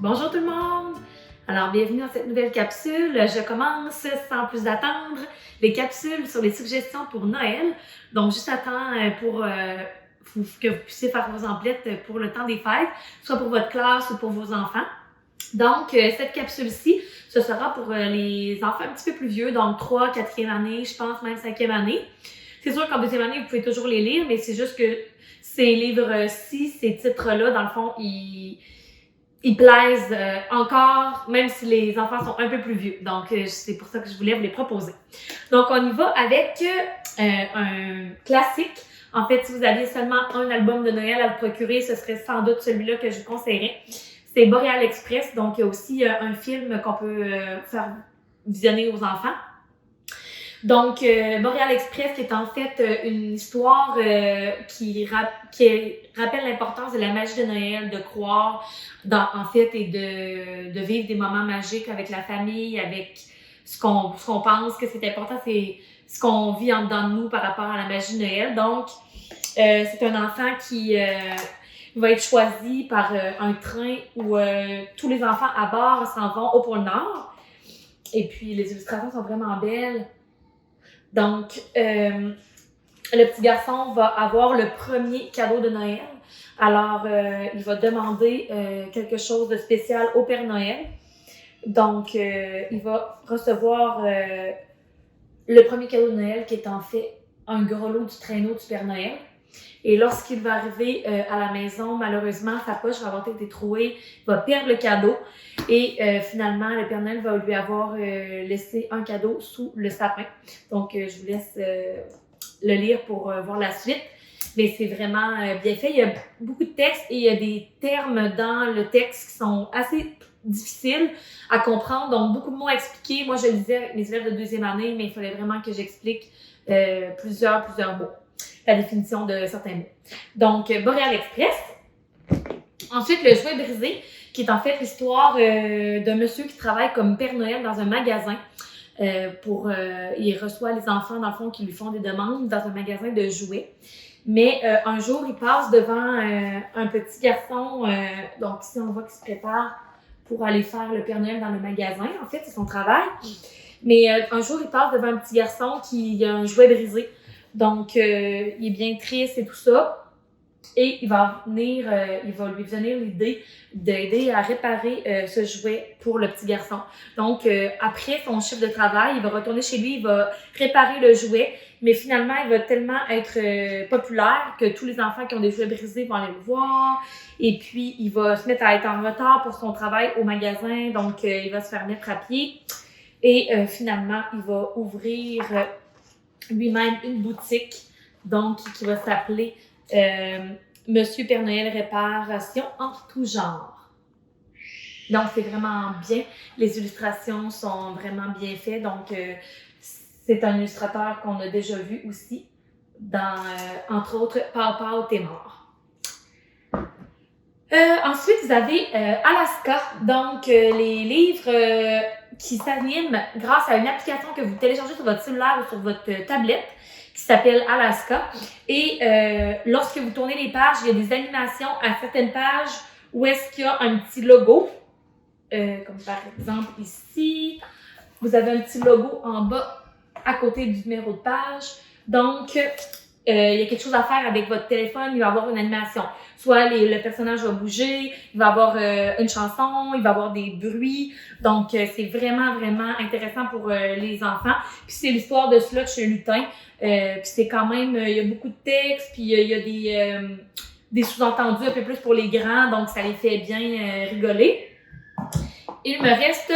Bonjour tout le monde! Alors, bienvenue dans cette nouvelle capsule. Je commence sans plus attendre les capsules sur les suggestions pour Noël. Donc, juste à temps pour que vous puissiez faire vos emplettes pour le temps des fêtes, soit pour votre classe ou pour vos enfants. Donc, cette capsule-ci, ce sera pour les enfants un petit peu plus vieux, donc 3, 4e année, je pense même 5e année. C'est sûr qu'en 2e année, vous pouvez toujours les lire, mais c'est juste que ces livres-ci, ces titres-là, dans le fond, ils plaisent encore, même si les enfants sont un peu plus vieux. Donc, c'est pour ça que je voulais vous les proposer. Donc, on y va avec un classique. En fait, si vous aviez seulement un album de Noël à vous procurer, ce serait sans doute celui-là que je vous conseillerais. C'est Boreal Express. Donc, il y a aussi un film qu'on peut faire visionner aux enfants. Donc, Boreal Express, qui est en fait une histoire qui rappelle l'importance de la magie de Noël, de croire en fait, et de vivre des moments magiques avec la famille, avec ce qu'on pense que c'est important, c'est ce qu'on vit en dedans de nous par rapport à la magie de Noël. Donc, c'est un enfant qui va être choisi par un train où tous les enfants à bord s'en vont au pôle Nord. Et puis, les illustrations sont vraiment belles. Donc, le petit garçon va avoir le premier cadeau de Noël. Alors, il va demander quelque chose de spécial au Père Noël. Donc, il va recevoir le premier cadeau de Noël qui est en fait un gros lot du traîneau du Père Noël. Et lorsqu'il va arriver à la maison, malheureusement, sa poche va avoir été trouée, il va perdre le cadeau. Et finalement, le Père Noël va lui avoir laissé un cadeau sous le sapin. Donc, je vous laisse le lire pour voir la suite. Mais c'est vraiment bien fait. Il y a beaucoup de textes et il y a des termes dans le texte qui sont assez difficiles à comprendre. Donc, beaucoup de mots à expliquer. Moi, je lisais avec mes élèves de 2e année, mais il fallait vraiment que j'explique plusieurs mots. La définition de certains mots. Donc, Boreal Express. Ensuite, Le Jouet brisé, qui est en fait l'histoire d'un monsieur qui travaille comme Père Noël dans un magasin. Il reçoit les enfants, dans le fond, qui lui font des demandes dans un magasin de jouets. Mais un jour, il passe devant un petit garçon. Donc, ici, on voit qu'il se prépare pour aller faire le Père Noël dans le magasin. En fait, c'est son travail. Mais un jour, il passe devant un petit garçon qui a un jouet brisé. Donc, il est bien triste et tout ça. Et il va lui venir l'idée d'aider à réparer ce jouet pour le petit garçon. Donc, après son chiffre de travail, il va retourner chez lui, il va réparer le jouet. Mais finalement, il va tellement être populaire que tous les enfants qui ont des jouets brisés vont aller le voir. Et puis, il va se mettre à être en retard pour son travail au magasin. Donc, il va se faire mettre à pied. Et finalement, il va ouvrir lui-même une boutique, donc qui va s'appeler Monsieur Père Noël Réparation en tout genre. Donc, c'est vraiment bien. Les illustrations sont vraiment bien faites. Donc, c'est un illustrateur qu'on a déjà vu aussi dans, entre autres, Pau, t'es mort. Ensuite, vous avez Alaska. Donc, les livres qui s'animent grâce à une application que vous téléchargez sur votre cellulaire ou sur votre tablette qui s'appelle Alaska. Et lorsque vous tournez les pages, il y a des animations à certaines pages où est-ce qu'il y a un petit logo. Comme par exemple ici, vous avez un petit logo en bas à côté du numéro de page. Donc, il y a quelque chose à faire avec votre téléphone, il va y avoir une animation. Soit le personnage va bouger, il va avoir une chanson, il va avoir des bruits. Donc, c'est vraiment intéressant pour les enfants. Puis c'est l'histoire de Slush le lutin. Puis c'est quand même, il y a beaucoup de textes, puis il y a des sous-entendus un peu plus pour les grands, donc ça les fait bien rigoler. Il me reste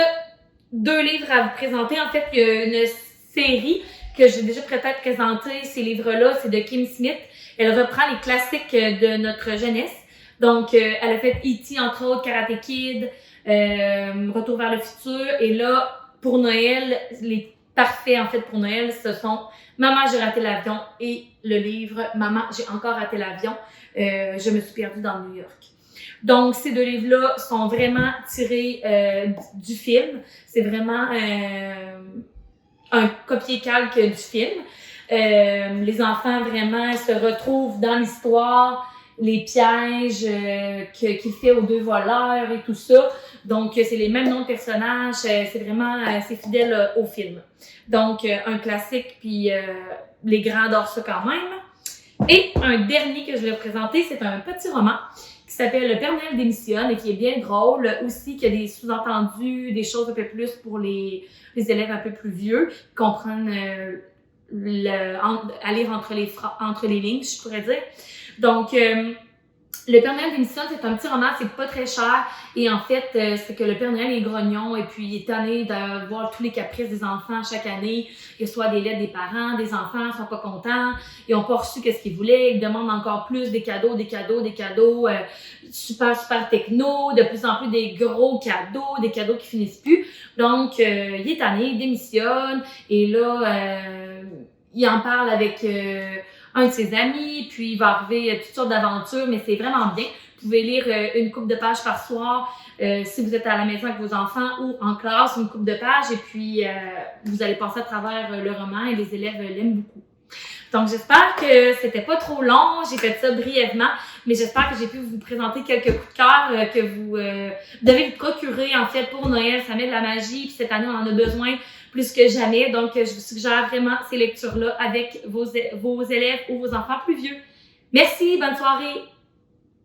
2 livres à vous présenter. En fait, il y a une série que j'ai déjà peut-être présenté, ces livres-là, c'est de Kim Smith. Elle reprend les classiques de notre jeunesse. Donc, elle a fait E.T. entre autres, Karate Kid, Retour vers le futur. Et là, pour Noël, les parfaits en fait pour Noël, ce sont Maman, j'ai raté l'avion et le livre Maman, j'ai encore raté l'avion. Je me suis perdue dans New York. Donc, ces 2 livres-là sont vraiment tirés du film. C'est vraiment un copier-calque du film. Les enfants vraiment se retrouvent dans l'histoire les pièges qu'il fait aux deux voleurs et tout ça. Donc, c'est les mêmes noms de personnages. C'est vraiment, c'est fidèle au film. Donc, un classique, puis les grands adorent ça quand même. Et un dernier que je vais vous présenter, c'est un petit roman qui s'appelle Le Père Noël démissionne et qui est bien drôle aussi, qui a des sous-entendus, des choses un peu plus pour les élèves un peu plus vieux, qui comprennent à lire entre les lignes, je pourrais dire. Donc, Le Père Noël démissionne, c'est un petit roman, c'est pas très cher. Et en fait, c'est que le Père Noël est grognon et puis il est tanné de voir tous les caprices des enfants chaque année. Il reçoit des lettres des parents, des enfants sont pas contents, ils ont pas reçu qu'est-ce qu'ils voulaient, ils demandent encore plus des cadeaux, super techno, de plus en plus des gros cadeaux qui finissent plus. Donc, il est tanné, il démissionne et là, il en parle avec un de ses amis, puis il va arriver toutes sortes d'aventures, mais c'est vraiment bien. Vous pouvez lire une couple de pages par soir si vous êtes à la maison avec vos enfants ou en classe, une couple de pages, et puis vous allez passer à travers le roman et les élèves l'aiment beaucoup. Donc, j'espère que c'était pas trop long. J'ai fait ça brièvement, mais j'espère que j'ai pu vous présenter quelques coups de cœur que vous devez vous procurer, en fait, pour Noël. Ça met de la magie, puis cette année, on en a besoin plus que jamais. Donc, je vous suggère vraiment ces lectures-là avec vos élèves ou vos enfants plus vieux. Merci, bonne soirée!